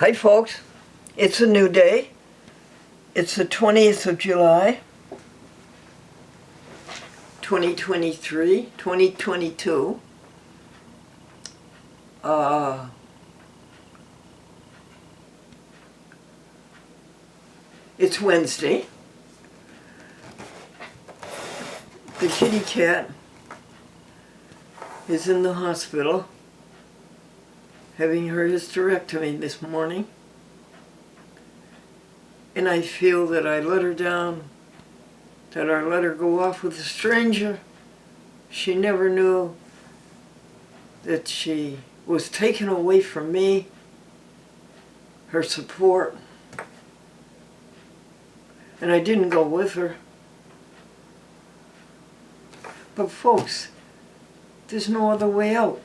Hi folks, it's a new day. It's the 20th of July, 2023, 2022. It's Wednesday. The kitty cat is in the hospital, having her hysterectomy this morning. And I feel that I let her down, that I let her go off with a stranger. She never knew that she was taken away from me, her support. And I didn't go with her. But folks, there's no other way out.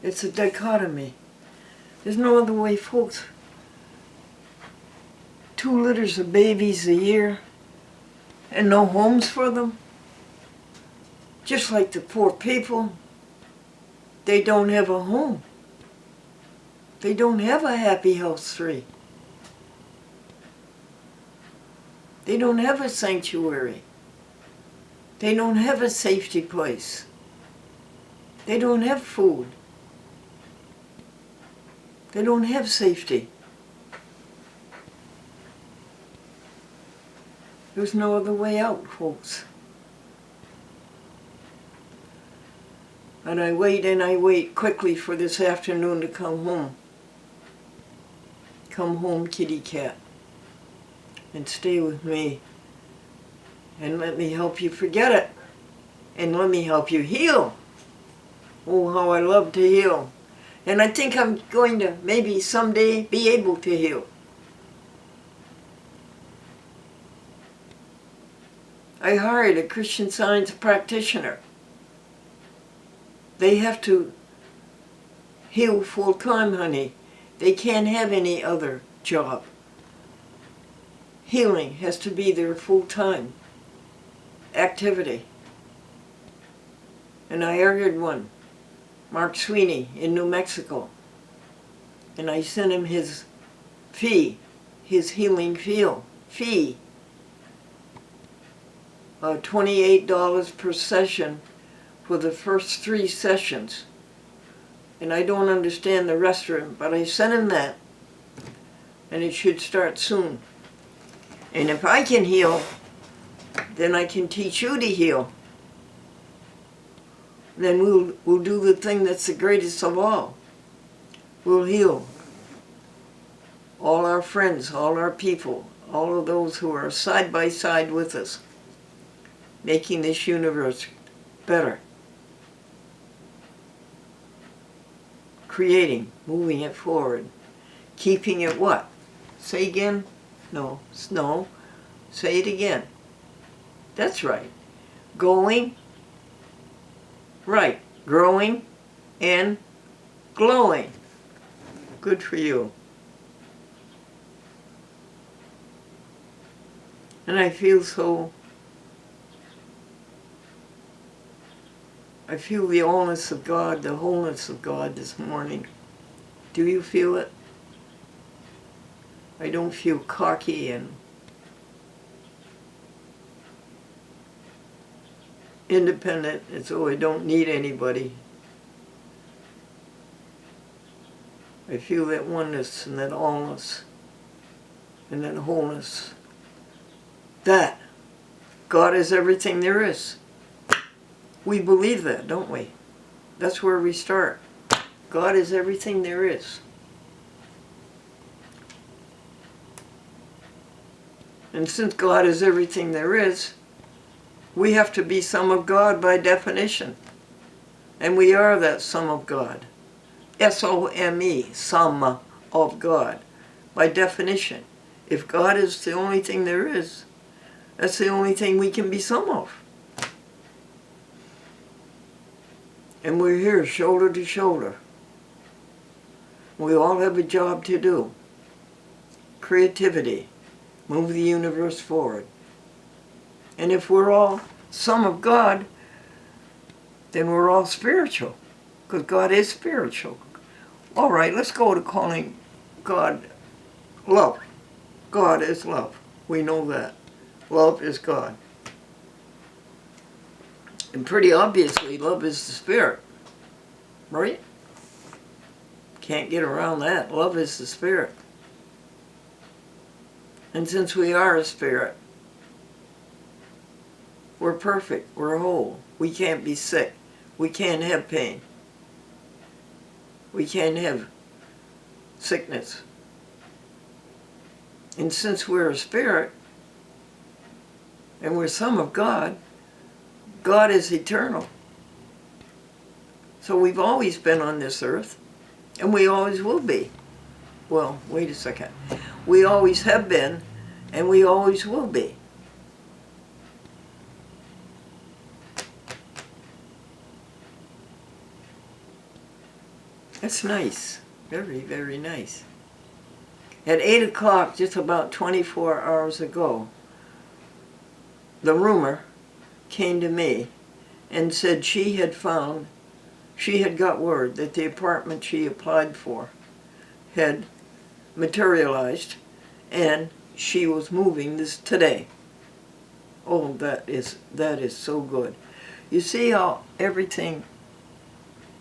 It's a dichotomy. There's no other way, folks. 2 litters of babies a year and no homes for them. Just like the poor people, they don't have a home. They don't have a Happy House 3. They don't have a sanctuary. They don't have a safety place. They don't have food. They don't have safety. There's no other way out, folks. And I wait quickly for this afternoon to come home. Come home, kitty cat. And stay with me. And let me help you forget it. And let me help you heal. Oh, how I love to heal. And I think I'm going to maybe someday be able to heal. I hired a Christian Science practitioner. They have to heal full-time, honey. They can't have any other job. Healing has to be their full-time activity. And I hired one, Mark Sweeney in New Mexico. And I sent him his fee, his healing fee. $28 per session for the first 3 sessions. And I don't understand the rest of it, but I sent him that. And it should start soon. And if I can heal, then I can teach you to heal. Then we'll do the thing that's the greatest of all. We'll heal all our friends, all our people, all of those who are side by side with us, making this universe better. Creating, moving it forward. Keeping it what? Say again? No. Say it again. That's right. Going, right. Growing and glowing. Good for you. And I feel the allness of God, the wholeness of God this morning. Do you feel it? I don't feel cocky and independent as though I don't need anybody. I feel that oneness and that allness and that wholeness. That God is everything there is. We believe that, don't we? That's where we start. God is everything there is. And since God is everything there is, we have to be some of God by definition. And we are that some of God. S-O-M-E, some of God. By definition. If God is the only thing there is, that's the only thing we can be some of. And we're here shoulder to shoulder. We all have a job to do. Creativity. Move the universe forward. And if we're all some of God, then we're all spiritual. because God is spiritual. All right, let's go to calling God love. God is love. We know that. Love is God. And pretty obviously, love is the Spirit. Right? Can't get around that. Love is the Spirit. And since we are a spirit, we're perfect. We're whole. We can't be sick. We can't have pain. We can't have sickness. And since we're a spirit, and we're some of God, God is eternal. So we've always been on this earth, and we always will be. Well, wait a second. We always have been, and we always will be. That's nice. Very, very nice. At 8 o'clock, just about 24 hours ago, the roomer came to me and said she had got word that the apartment she applied for had materialized, and she was moving this today. Oh, that is so good. You see how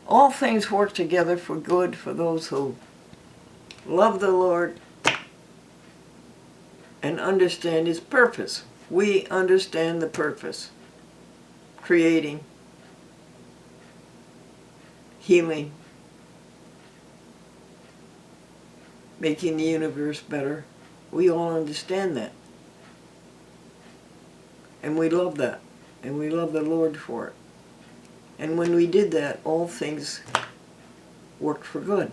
all things work together for good for those who love the Lord and understand His purpose. We understand the purpose. Creating, healing, making the universe better. We all understand that. And we love that. And we love the Lord for it. And when we did that, all things worked for good.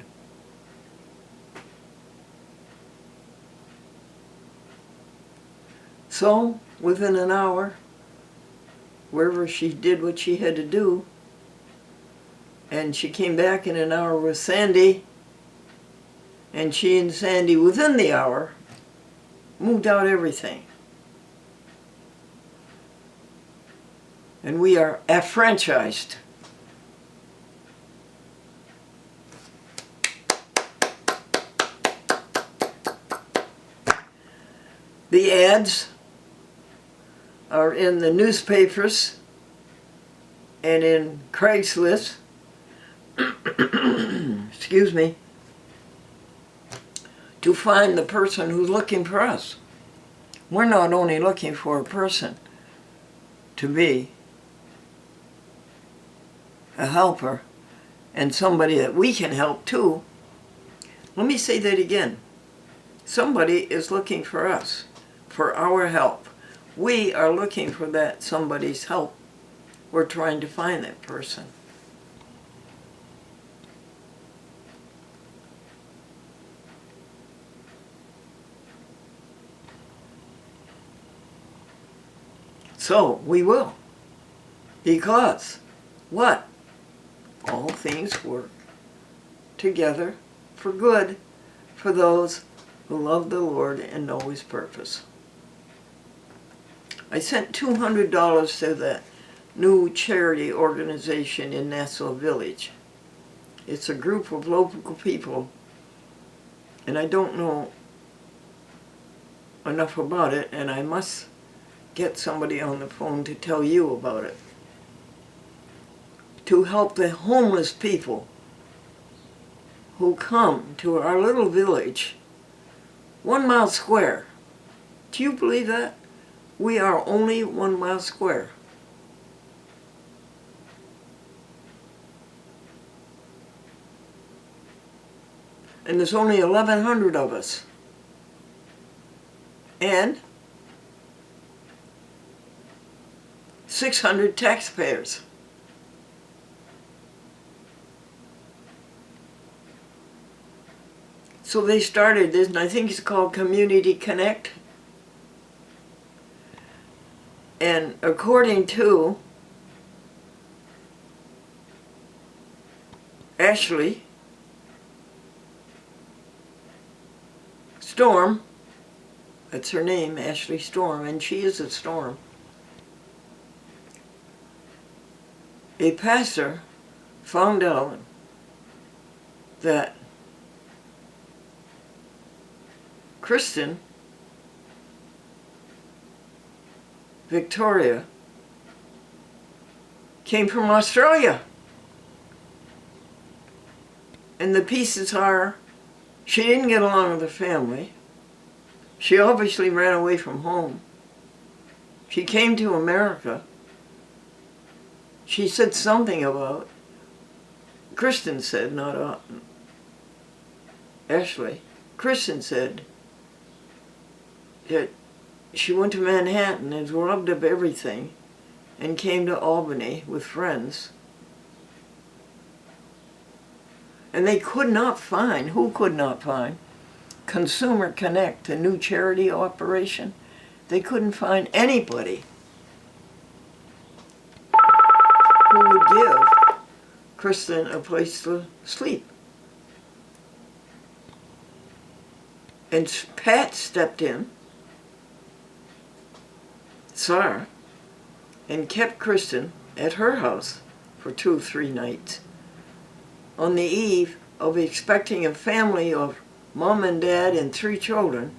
So, within an hour, wherever she did what she had to do, and she came back in an hour with Sandy, and she and Sandy, within the hour, moved out everything. And we are affranchised. The ads are in the newspapers and in Craigslist, excuse me, to find the person who's looking for us. We're not only looking for a person to be a helper and somebody that we can help too. Let me say that again. Somebody is looking for us, for our help. We are looking for that somebody's help. We're trying to find that person. So we will. Because what? All things work together for good for those who love the Lord and know His purpose. I sent $200 to the new charity organization in Nassau Village. It's a group of local people, and I don't know enough about it, and I must get somebody on the phone to tell you about it. To help the homeless people who come to our little village, 1 mile square. Do you believe that? We are only 1 mile square. And there's only 1,100 of us. And 600 taxpayers. So they started this, and I think it's called Community Connect. And according to Ashley Storm, that's her name, Ashley Storm, and she is a storm. A pastor found out that Kristen Victoria came from Australia. And the pieces are, she didn't get along with her family. She obviously ran away from home. She came to America. She said something about, Kristen said, not Ashley. Kristen said that she went to Manhattan and robbed up everything and came to Albany with friends. And they could not find, who could not find? Consumer Connect, a new charity operation. They couldn't find anybody who would give Kristen a place to sleep. And Pat stepped in, Sarah, and kept Kristen at her house for 2 or 3 nights. On the eve of expecting a family of mom and dad and 3 children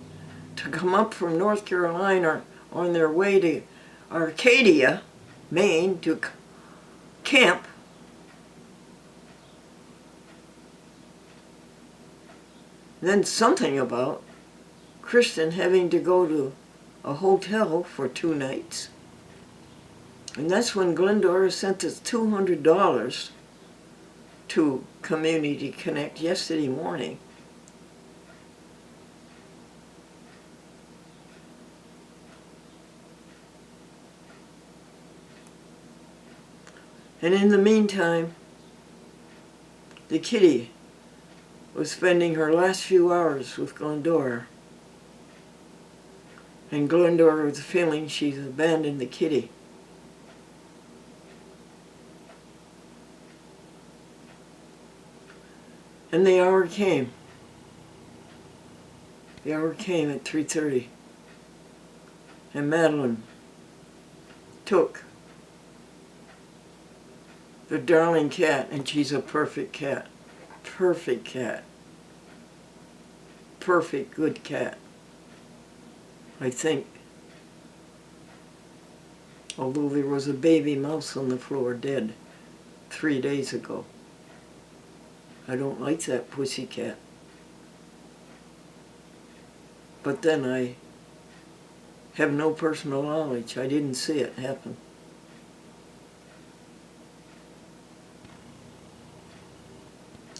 to come up from North Carolina on their way to Arcadia, Maine, to camp, then something about Kristen having to go to a hotel for 2 nights. And that's when Glendora sent us $200 to Community Connect yesterday morning. And in the meantime, the kitty was spending her last few hours with Glendora. And Glendora was feeling she's abandoned the kitty. And the hour came. The hour came at 3:30. And Madeline took the darling cat, and she's a perfect cat. Perfect cat. Perfect good cat, I think. Although there was a baby mouse on the floor dead 3 days ago. I don't like that pussy cat. But then I have no personal knowledge. I didn't see it happen.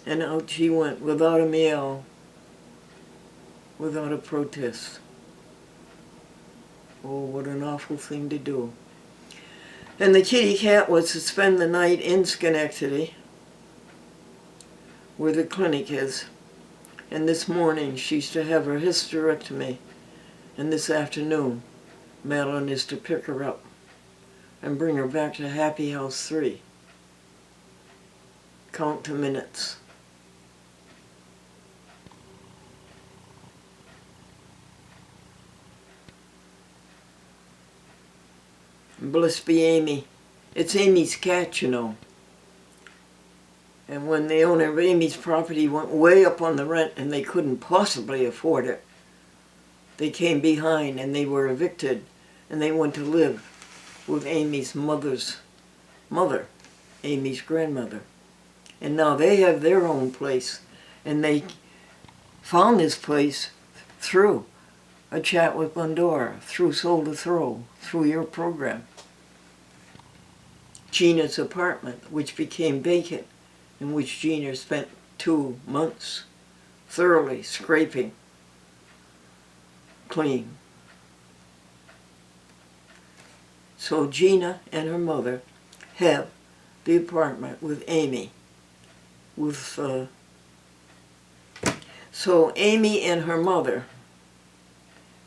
And out she went without a meow, without a protest. Oh, what an awful thing to do. And the kitty cat was to spend the night in Schenectady, where the clinic is. And this morning she's to have her hysterectomy. And this afternoon, Madeline is to pick her up and bring her back to Happy House 3. Count the minutes. Bless be Amy. It's Amy's cat, you know. And when the owner of Amy's property went way up on the rent and they couldn't possibly afford it, they came behind and they were evicted and they went to live with Amy's mother's mother, Amy's grandmother. And now they have their own place, and they found this place through a chat with Glendora, through Soul to Throw, through your program. Gina's apartment, which became vacant, in which Gina spent 2 months thoroughly scraping clean. So Gina and her mother have the apartment with Amy. So Amy and her mother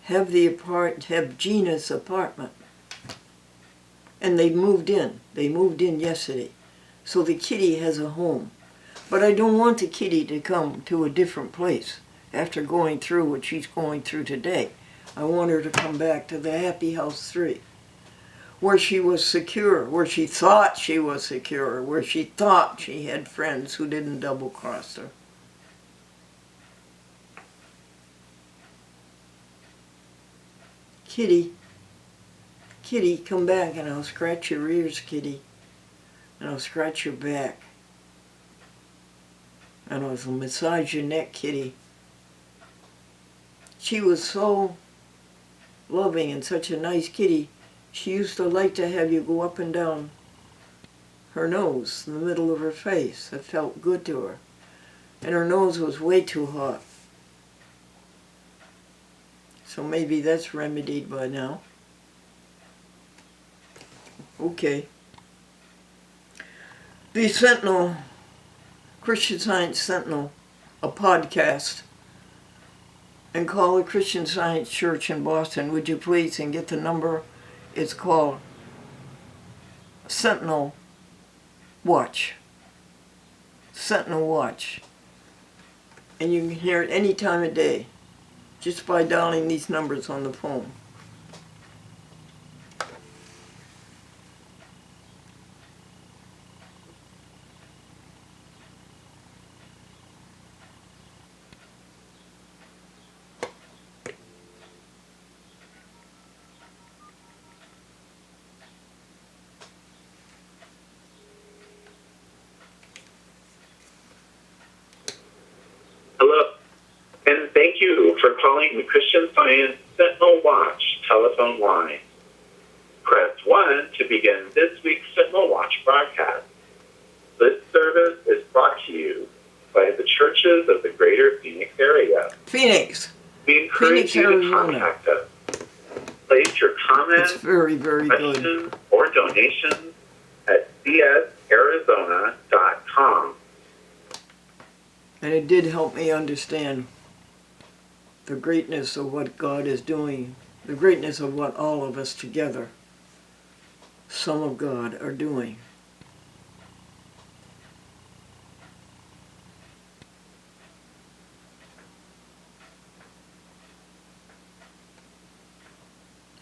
have Gina's apartment. And they moved in. They moved in yesterday. So the kitty has a home. But I don't want the kitty to come to a different place after going through what she's going through today. I want her to come back to the Happy House 3, where she was secure, where she thought she was secure, where she thought she had friends who didn't double-cross her. Kitty, Kitty, come back and I'll scratch your ears, Kitty. And I'll scratch your back. And I'll massage your neck, Kitty. She was so loving and such a nice kitty. She used to like to have you go up and down her nose, in the middle of her face. It felt good to her. And her nose was way too hot. So maybe that's remedied by now. Okay. The Sentinel, Christian Science Sentinel, a podcast, and call the Christian Science Church in Boston, would you please, and get the number. It's called Sentinel Watch. Sentinel Watch. And you can hear it any time of day, just by dialing these numbers on the phone. Hello, and thank you for calling the Christian Science Sentinel Watch telephone line. Press 1 to begin this week's Sentinel Watch broadcast. This service is brought to you by the churches of the greater Phoenix area. Phoenix. We encourage Phoenix, you to Arizona. contact us. Place your comments, It's very, very good. questions, or donations at csarizona.com. And it did help me understand the greatness of what God is doing, the greatness of what all of us together, Son of God, are doing.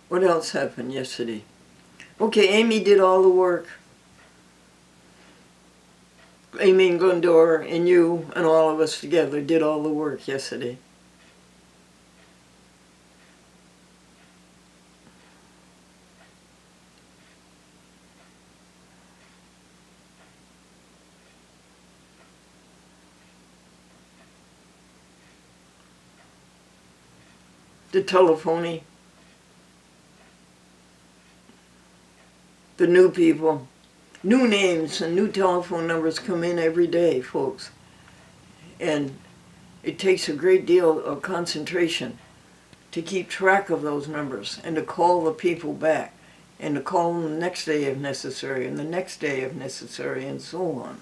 What else happened yesterday? Okay, Amy did all the work. Amy and Glendora and you and all of us together did all the work yesterday. The telephony, the new people. New names and new telephone numbers come in every day, folks. And it takes a great deal of concentration to keep track of those numbers and to call the people back and to call them the next day if necessary and the next day if necessary and so on.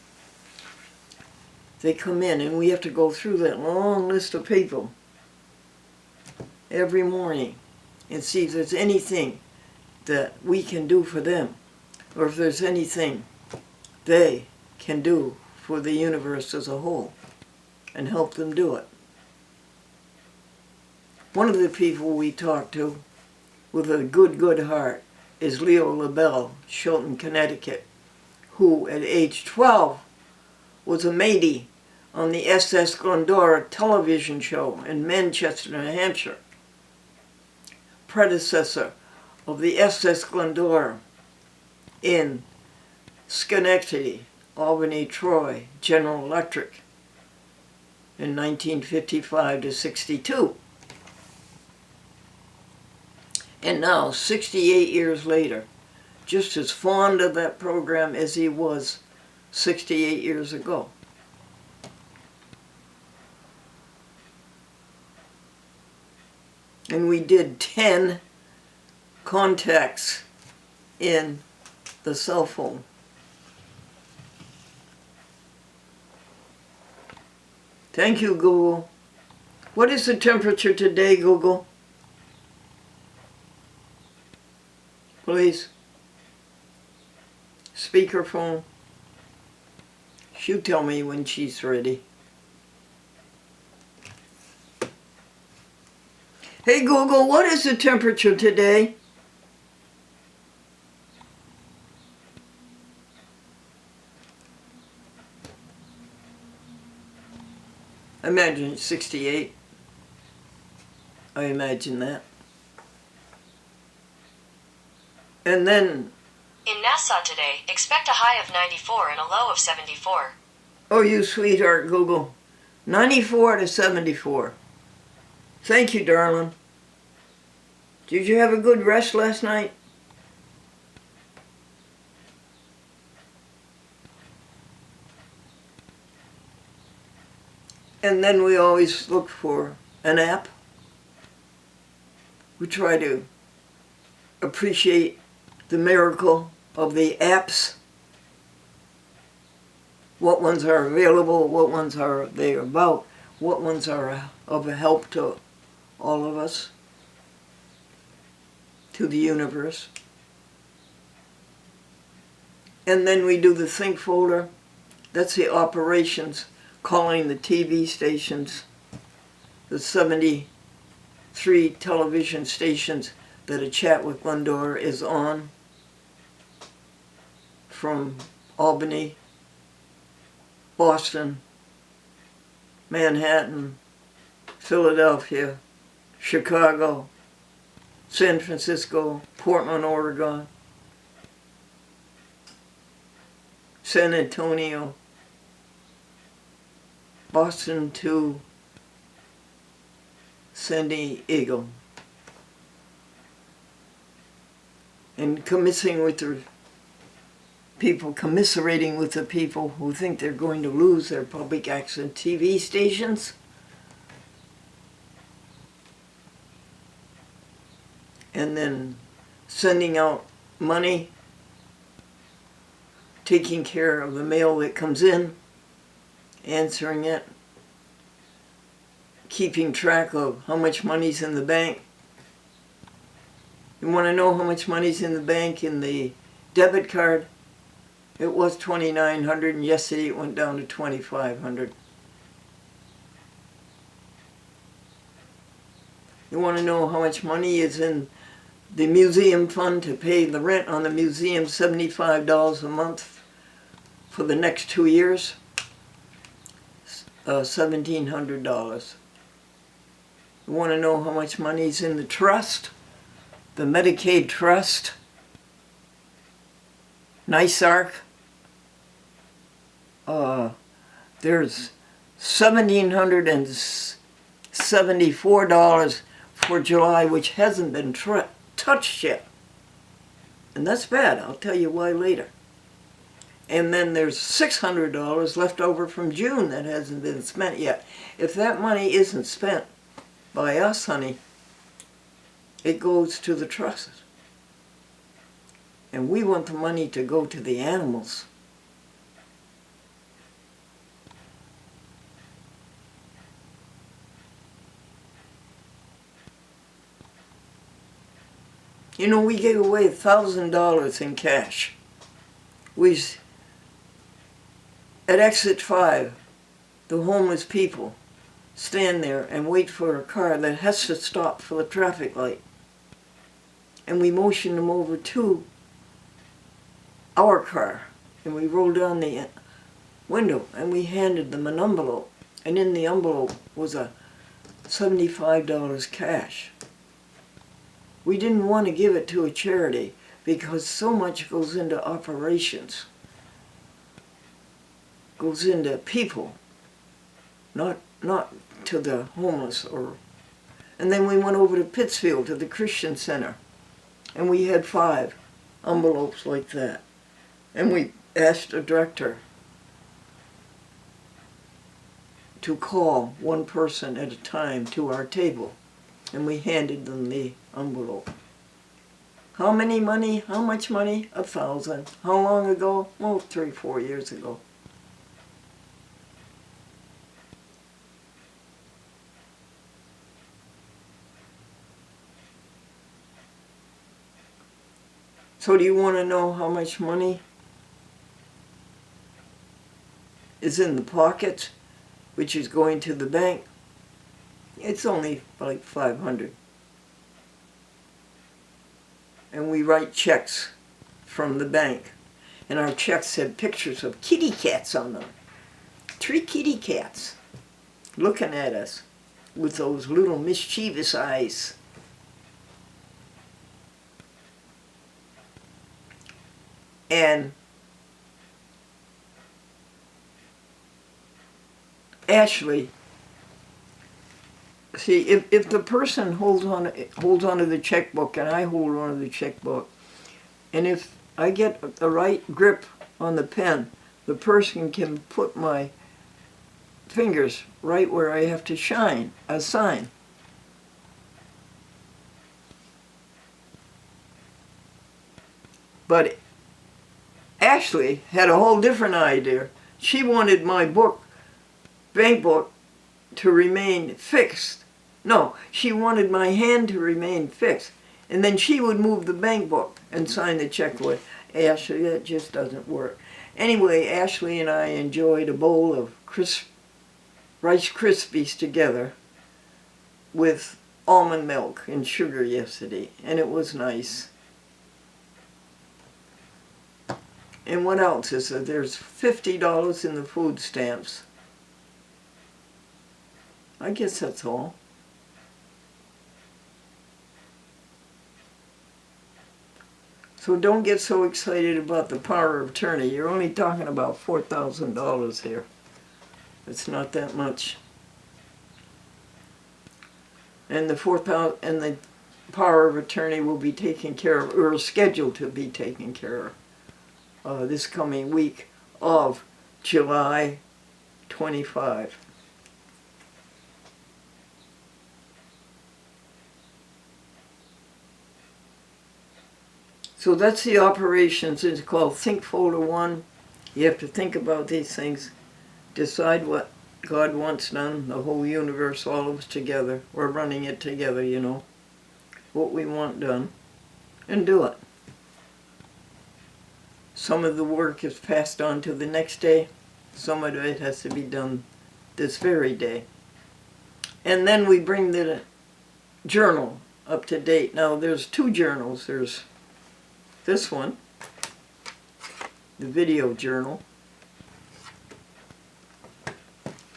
They come in and we have to go through that long list of people every morning and see if there's anything that we can do for them, or if there's anything they can do for the universe as a whole, and help them do it. One of the people we talked to with a good heart is Leo LaBelle, Chilton, Connecticut, who at age 12 was a matey on the SS Glendora television show in Manchester, New Hampshire, predecessor of the SS Glendora in Schenectady, Albany, Troy, General Electric in 1955 to 62. And now, 68 years later, just as fond of that program as he was 68 years ago. And we did 10 contacts in the cell phone. Thank you, Google. What is the temperature today, Google? Please. Speakerphone. She'll tell me when she's ready. Hey Google, what is the temperature today? I imagine it's 68. I imagine that. And then, In Nassau today, expect a high of 94 and a low of 74. oh, you sweetheart, Google. 94 to 74. Thank you, darling. Did you have a good rest last night? And then we always look for an app. We try to appreciate the miracle of the apps. What ones are available, what ones are they about, what ones are of a help to all of us, to the universe. And then we do the think folder. That's the operations, calling the TV stations, the 73 television stations that A Chat with Glendora is on, from Albany, Boston, Manhattan, Philadelphia, Chicago, San Francisco, Portland, Oregon, San Antonio, Boston to San Diego, and commiserating with the people who think they're going to lose their public access TV stations. And then sending out money, taking care of the mail that comes in, answering it, keeping track of how much money's in the bank. You want to know how much money's in the bank in the debit card? It was $2,900, and yesterday it went down to $2,500. You want to know how much money is in the museum fund to pay the rent on the museum, $75 a month for the next 2 years? $1,700. You want to know how much money is in the trust? The Medicaid trust? NYSARC? There's $1,774 for July, which hasn't been touched yet. And that's bad. I'll tell you why later. And then there's $600 left over from June that hasn't been spent yet. If that money isn't spent by us, honey, it goes to the trust. And we want the money to go to the animals. You know, we gave away $1,000 in cash. At exit 5, the homeless people stand there and wait for a car that has to stop for the traffic light. And we motion them over to our car, and we roll down the window, and we handed them an envelope. And in the envelope was a $75 cash. We didn't want to give it to a charity because so much goes into operations, goes into people, not to the homeless. And then we went over to Pittsfield to the Christian Center, and we had 5 envelopes like that. And we asked a director to call one person at a time to our table, and we handed them the envelope. How much money? $1,000. How long ago? Well, 3-4 years ago. So do you want to know how much money is in the pockets, which is going to the bank? It's only like $500. And we write checks from the bank. And our checks had pictures of kitty cats on them. 3 kitty cats. looking at us with those little mischievous eyes. And Ashley, see, if the person holds on to the checkbook and I hold on to the checkbook, and if I get the right grip on the pen, the person can put my fingers right where I have to shine a sign. But Ashley had a whole different idea. She wanted my bank book, to remain fixed. No, she wanted my hand to remain fixed. And then she would move the bank book and sign the check with Ashley. That just doesn't work. Anyway, Ashley and I enjoyed a bowl of Rice Krispies together with almond milk and sugar yesterday, and it was nice. And what else is there? There's $50 in the food stamps. I guess that's all. So don't get so excited about the power of attorney. You're only talking about $4,000 here. It's not that much. And the power of attorney will be taken care of, or scheduled to be taken care of, this coming week of July 25. So that's the operations. It's called Think Folder 1. You have to think about these things, decide what God wants done, the whole universe, all of us together. We're running it together, you know, what we want done, and do it. Some of the work is passed on to the next day. Some of it has to be done this very day. And then we bring the journal up to date. Now there's two journals. There's this one, the video journal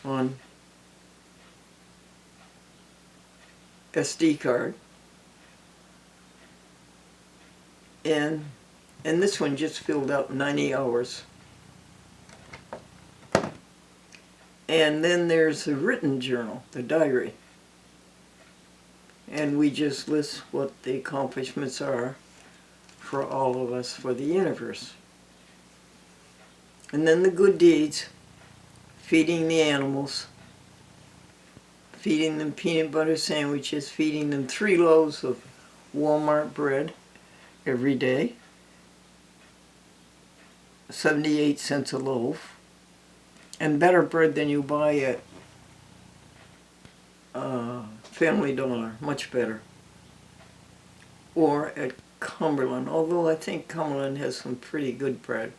on SD card, and this one just filled out 90 hours. And then there's the written journal, the diary, and we just list what the accomplishments are for all of us, for the universe. And then the good deeds, feeding the animals, feeding them peanut butter sandwiches, feeding them 3 loaves of Walmart bread every day, 78 cents a loaf, and better bread than you buy at Family Dollar, much better, or at Cumberland, although I think Cumberland has some pretty good bread.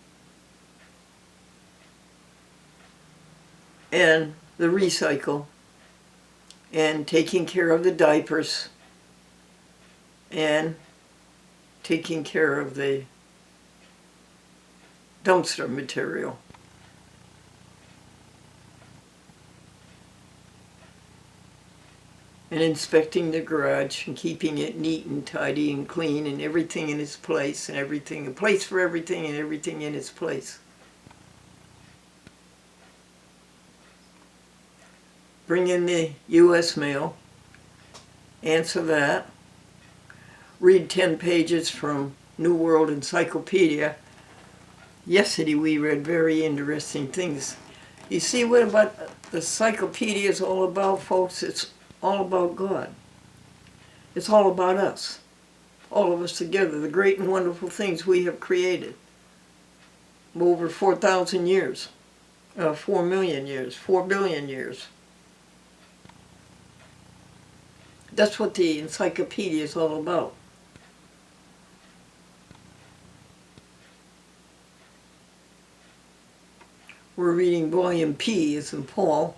And the recycle, and taking care of the diapers, and taking care of the dumpster material. And inspecting the garage and keeping it neat and tidy and clean and everything in its place and everything, a place for everything and everything in its place. Bring in the U.S. mail, answer that, read 10 pages from New World Encyclopedia. Yesterday we read very interesting things. You see what about the encyclopedia is all about, folks? It's all about God. It's all about us. All of us together, the great and wonderful things we have created. Over 4,000 years, 4 million years, 4 billion years. That's what the encyclopedia is all about. We're reading volume P as in Paul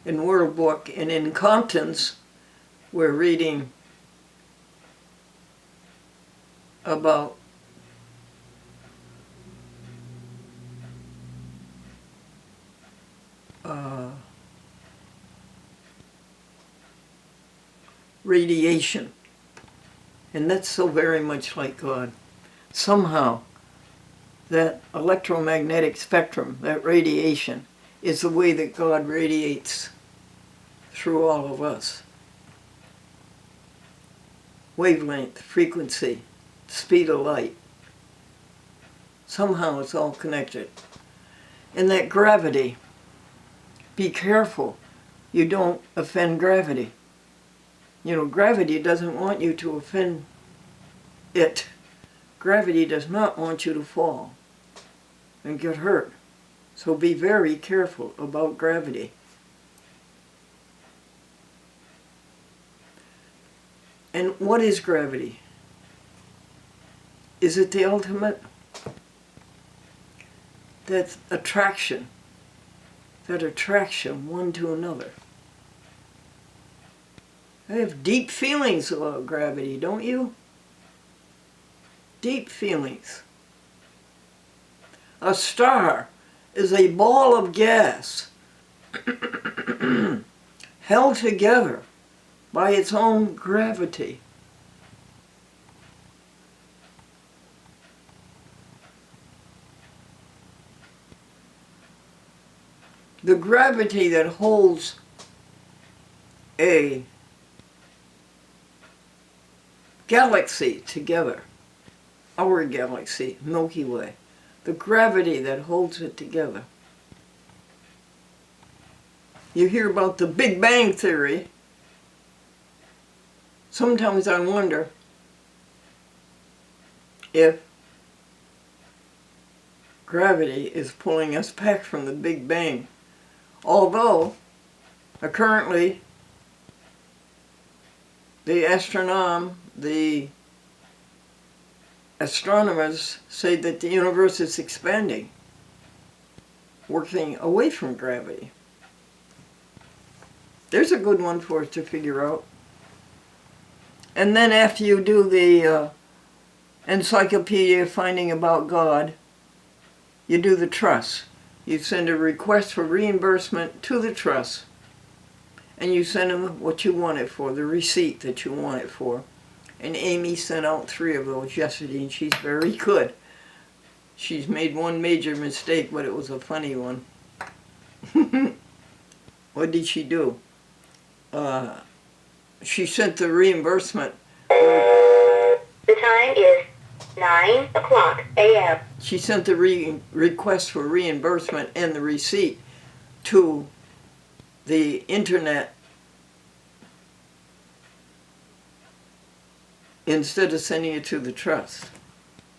in World Book, and in Compton's we're reading about radiation. And that's so very much like God. Somehow, that electromagnetic spectrum, that radiation, is the way that God radiates through all of us. Wavelength, frequency, speed of light. Somehow it's all connected. And that gravity, be careful you don't offend gravity. You know, gravity doesn't want you to offend it. Gravity does not want you to fall and get hurt. So be very careful about gravity. And what is gravity? Is it the ultimate? That attraction. That attraction one to another. I have deep feelings about gravity, don't you? Deep feelings. A star is a ball of gas held together by its own gravity. The gravity that holds a galaxy together, our galaxy, Milky Way, the gravity that holds it together. You hear about the Big Bang Theory. Sometimes I wonder if gravity is pulling us back from the Big Bang. Although, currently, the astronomers say that the universe is expanding, working away from gravity. There's a good one for us to figure out. And then after you do the encyclopedia finding about God, you do the trust. You send a request for reimbursement to the trust, and you send them what you want it for, the receipt that you want it for. And Amy sent out 3 of those yesterday, and she's very good. She's made one major mistake, but it was a funny one. What did she do? She sent the reimbursement. The time is 9 o'clock a.m. She sent the request for reimbursement and the receipt to the internet instead of sending it to the trust.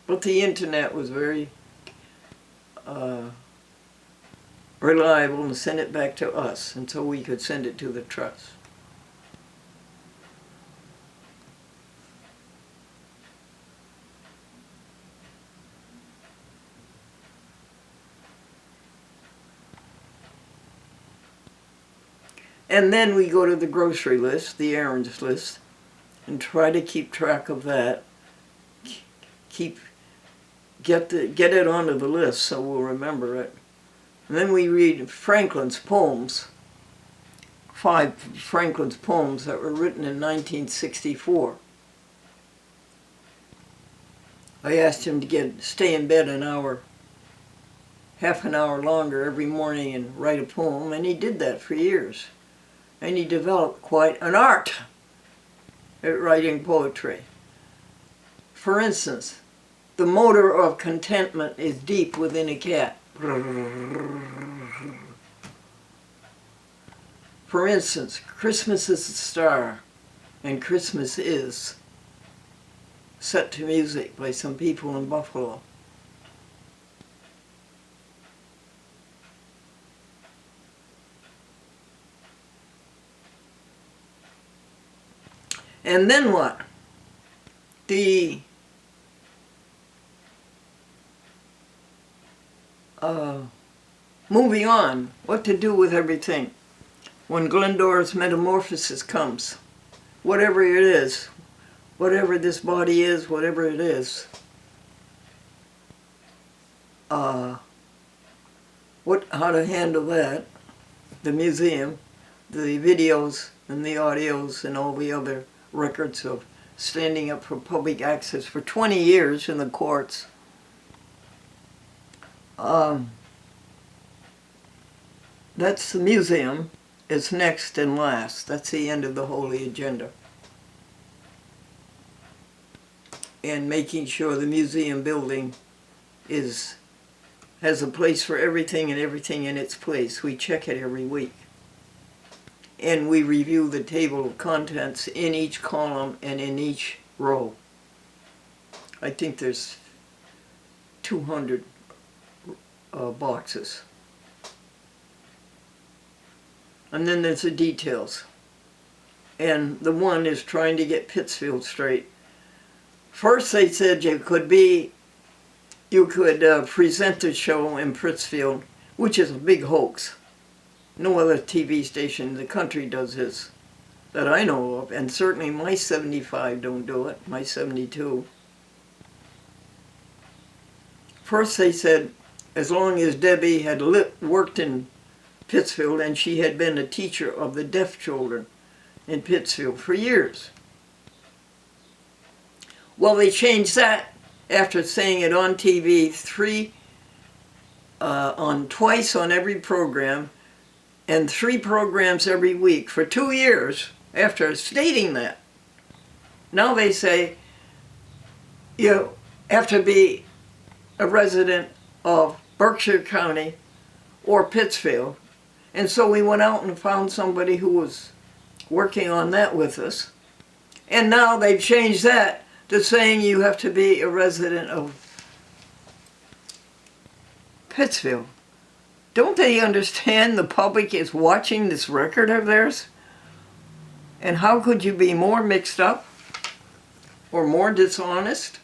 But the internet was very reliable and sent it back to us, and so we could send it to the trust. And then we go to the grocery list, the errands list, and try to keep track of that. Get it onto the list so we'll remember it. And then we read Franklin's poems, 5 Franklin's poems that were written in 1964. I asked him to stay in bed an hour, half an hour longer every morning and write a poem, and he did that for years. And he developed quite an art at writing poetry. For instance, the motor of contentment is deep within a cat. For instance, Christmas is a star, and Christmas is, set to music by some people in Buffalo. And then what? Moving on, what to do with everything. When Glendora's metamorphosis comes, whatever it is, whatever this body is, whatever it is, how to handle that, the museum, the videos and the audios and all the other records of standing up for public access for 20 years in the courts. That's the museum. It's next and last. That's the end of the holy agenda. And making sure the museum building has a place for everything and everything in its place. We check it every week. And we review the table of contents in each column and in each row. I think there's 200 boxes. And then there's the details. And the one is trying to get Pittsfield straight. First they said you could present the show in Pittsfield, which is a big hoax. No other TV station in the country does this that I know of, and certainly my 75 don't do it, my 72. First they said as long as Debbie had worked in Pittsfield, and she had been a teacher of the deaf children in Pittsfield for years. Well, they changed that after saying it on TV twice on every program, and 3 programs every week for 2 years after stating that. Now they say you have to be a resident of Berkshire County or Pittsfield. And so we went out and found somebody who was working on that with us. And now they've changed that to saying you have to be a resident of Pittsfield. Don't they understand the public is watching this record of theirs? And how could you be more mixed up? Or more dishonest?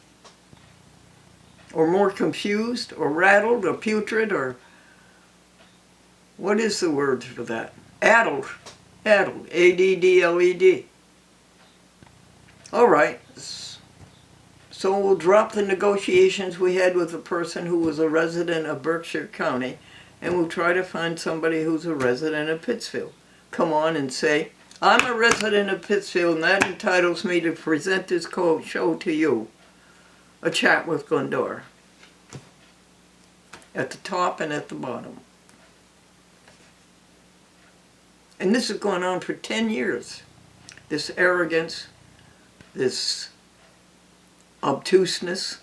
Or more confused? Or rattled? Or putrid? Or what is the word for that? Addled. Addled. A-D-D-L-E-D. All right. So we'll drop the negotiations we had with a person who was a resident of Berkshire County, and we'll try to find somebody who's a resident of Pittsfield. Come on and say, I'm a resident of Pittsfield, and that entitles me to present this show to you. A Chat with Glendora. At the top and at the bottom. And this has gone on for 10 years. This arrogance, this obtuseness.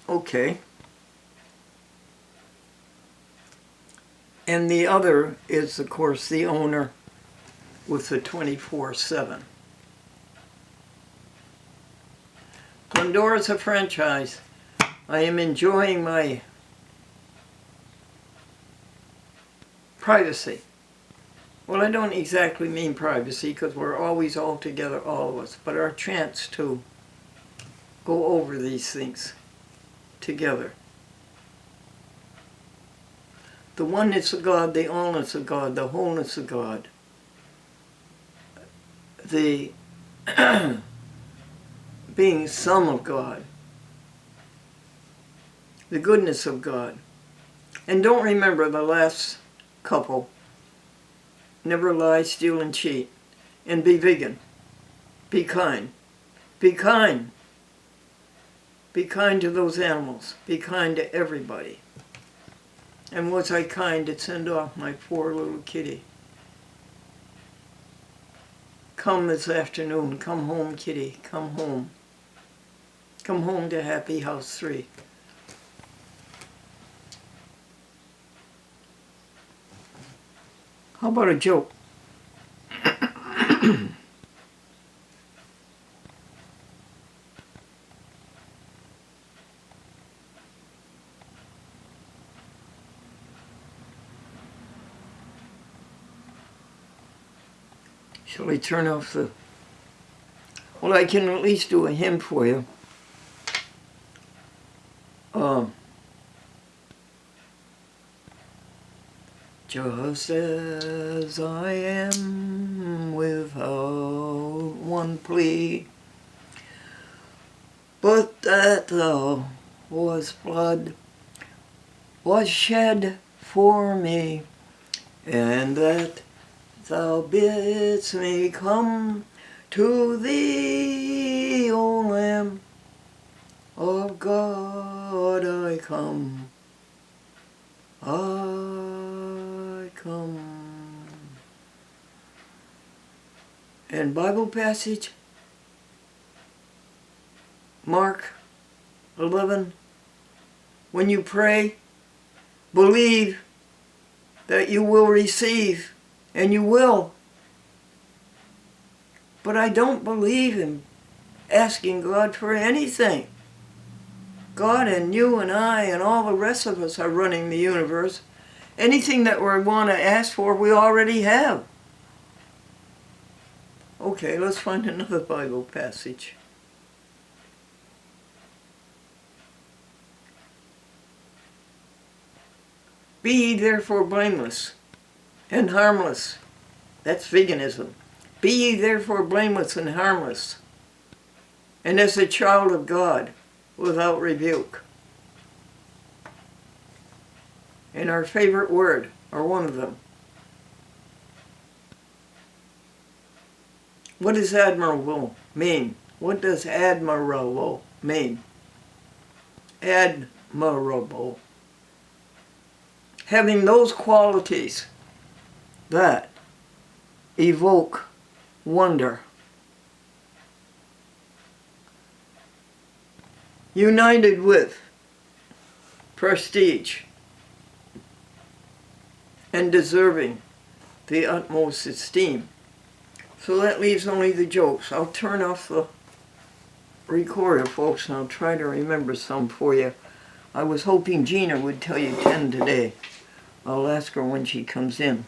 Okay. And the other is, of course, the owner with the 24/7. Glendora's a franchise. I am enjoying my privacy. Well, I don't exactly mean privacy because we're always all together, all of us, but our chance to go over these things together. The oneness of God, the allness of God, the wholeness of God, the being some of God, the goodness of God. And don't remember the last couple. Never lie, steal, and cheat. And be vegan. Be kind. Be kind. Be kind to those animals. Be kind to everybody. And was I kind to send off my poor little kitty? Come this afternoon. Come home, kitty. Come home. Come home to Happy House 3. How about a joke? Shall I turn off the... Well, I can at least do a hymn for you. Just as I am without one plea, but that thou was blood was shed for me, and that thou bidst me come to thee, O Lamb of God, I come, I come. And Bible passage, Mark 11, when you pray, believe that you will receive, and you will. But I don't believe in asking God for anything. God and you and I and all the rest of us are running the universe. Anything that we want to ask for, we already have. Okay, let's find another Bible passage. Be ye therefore blameless and harmless. That's veganism. Be ye therefore blameless and harmless, and as a child of God, without rebuke. And our favorite word, or one of them. What does admirable mean? What does admirable mean? Admirable. Having those qualities that evoke wonder. United with prestige and deserving the utmost esteem. So that leaves only the jokes. I'll turn off the recorder, folks, and I'll try to remember some for you. I was hoping Gina would tell you 10 today. I'll ask her when she comes in.